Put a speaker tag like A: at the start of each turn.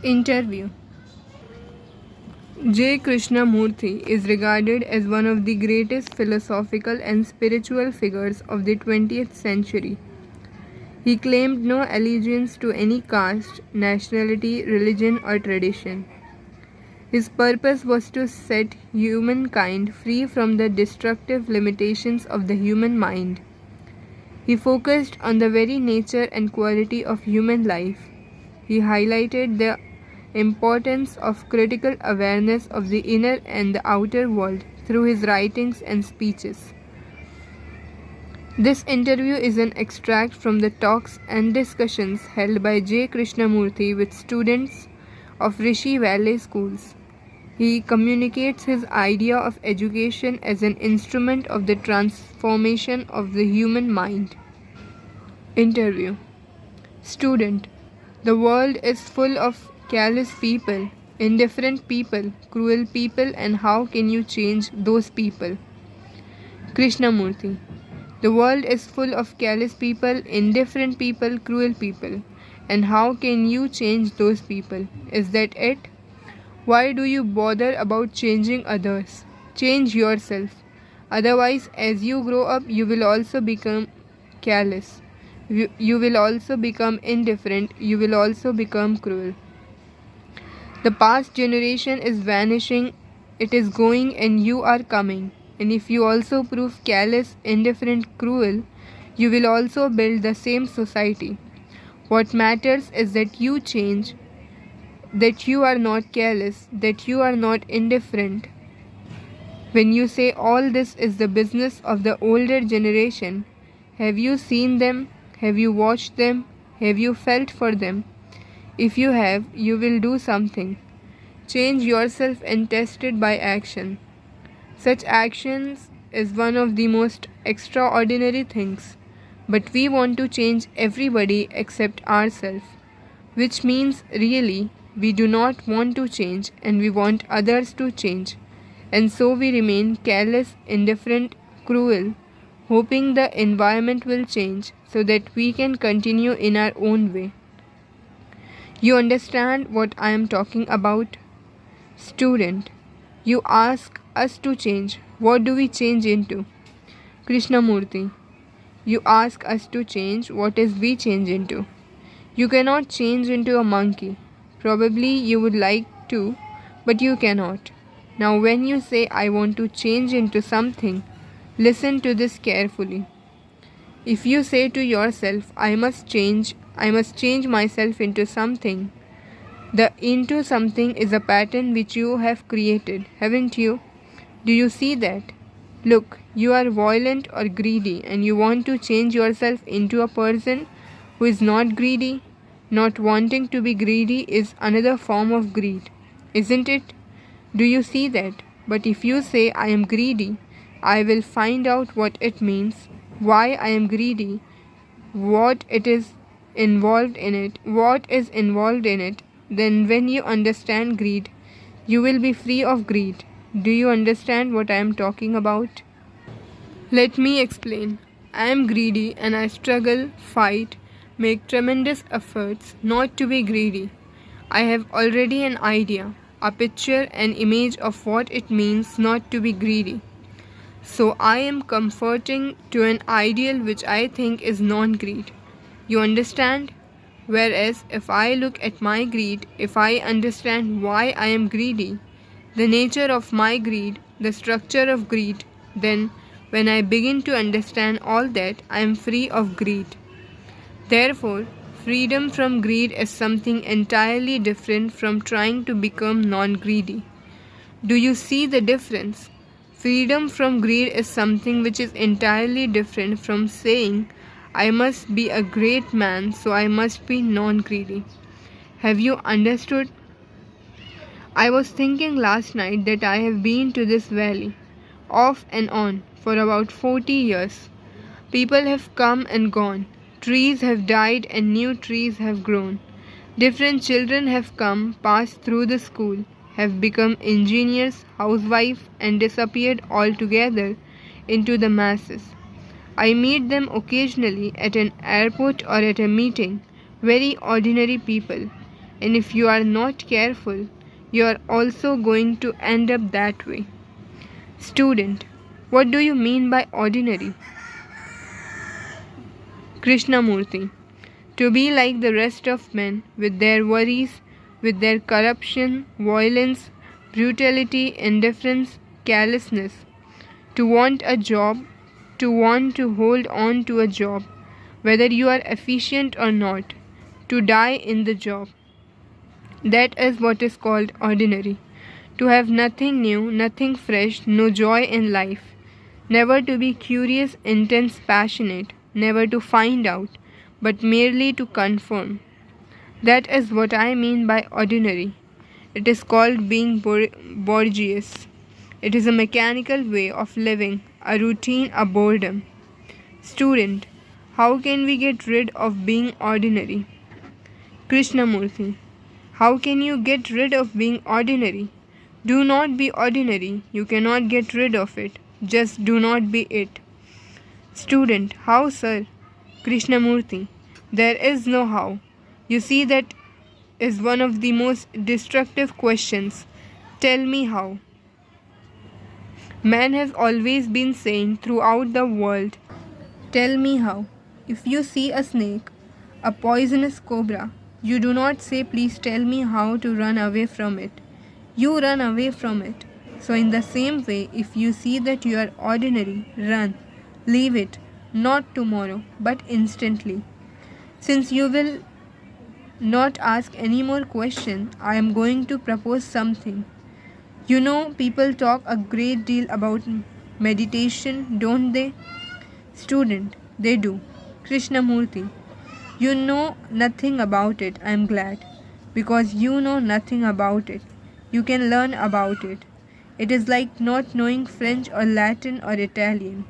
A: Interview. J. Krishnamurti is regarded as one of the greatest philosophical and spiritual figures of the 20th century. He claimed no allegiance to any caste, nationality, religion, or tradition. His purpose was to set humankind free from the destructive limitations of the human mind. He focused on the very nature and quality of human life. He highlighted the importance of critical awareness of the inner and the outer world through his writings and speeches. This interview is an extract from the talks and discussions held by J. Krishnamurti with students of Rishi Valley Schools. He communicates his idea of education as an instrument of the transformation of the human mind. Interview. Student. The world is full of callous people, indifferent people, cruel people, and how can you change those people? Krishnamurti. The world is full of callous people, indifferent people, cruel people, and how can you change those people? Is that it? Why do you bother about changing others? Change yourself. Otherwise, as you grow up, you will also become callous. You will also become indifferent. You will also become cruel. The past generation is vanishing. It is going and you are coming. And if you also prove callous, indifferent, cruel, you will also build the same society. What matters is that you change, that you are not callous, that you are not indifferent. When you say all this is the business of the older generation, have you seen them? Have you watched them? Have you felt for them? If you have, you will do something. Change yourself and test it by action. Such actions is one of the most extraordinary things. But we want to change everybody except ourselves, which means really we do not want to change and we want others to change. And so we remain callous, indifferent, cruel, hoping the environment will change so that we can continue in our own way. You understand what I am talking about? Student, you ask us to change. What do we change into? Krishnamurti, you ask us to change. What is we change into? You cannot change into a monkey. Probably you would like to, but you cannot. Now when you say I want to change into something, listen to this carefully. If you say to yourself, I must change myself into something, the into something is a pattern which you have created, haven't you? Do you see that? Look, you are violent or greedy and you want to change yourself into a person who is not greedy. Not wanting to be greedy is another form of greed, isn't it? Do you see that? But if you say, I am greedy, I will find out what it means, why I am greedy, what is involved in it, then when you understand greed, you will be free of greed. Do you understand what I am talking about? Let me explain. I am greedy and I struggle, fight, make tremendous efforts not to be greedy. I have already an idea, a picture, an image of what it means not to be greedy. So I am comforting to an ideal which I think is non-greed. You understand? Whereas if I look at my greed, if I understand why I am greedy, the nature of my greed, the structure of greed, then when I begin to understand all that, I am free of greed. Therefore, freedom from greed is something entirely different from trying to become non-greedy. Do you see the difference? Freedom from greed is something which is entirely different from saying, I must be a great man, so I must be non-greedy. Have you understood? I was thinking last night that I have been to this valley, off and on, for about 40 years. People have come and gone. Trees have died and new trees have grown. Different children have come, passed through the school, have become engineers, housewives, and disappeared altogether into the masses. I meet them occasionally at an airport or at a meeting, very ordinary people, and if you are not careful, you are also going to end up that way. Student, what do you mean by ordinary? Krishnamurti, to be like the rest of men, with their worries, with their corruption, violence, brutality, indifference, carelessness. To want a job, to want to hold on to a job, whether you are efficient or not, to die in the job. That is what is called ordinary. To have nothing new, nothing fresh, no joy in life. Never to be curious, intense, passionate, never to find out, but merely to conform. That is what I mean by ordinary. It is called being Borgias. It is a mechanical way of living, a routine, a boredom. Student, how can we get rid of being ordinary? Krishnamurti, how can you get rid of being ordinary? Do not be ordinary. You cannot get rid of it. Just do not be it. Student, how, sir? Krishnamurti, there is no how. You see, that is one of the most destructive questions. Tell me how. Man has always been saying throughout the world, tell me how. If you see a snake, a poisonous cobra, you do not say, please tell me how to run away from it. You run away from it. So in the same way, if you see that you are ordinary, run. Leave it, not tomorrow, but instantly. Since you will not ask any more questions, I am going to propose something. You know, people talk a great deal about meditation, don't they? Student, they do. Krishnamurti, you know nothing about it, I am glad. Because you know nothing about it. You can learn about it. It is like not knowing French or Latin or Italian.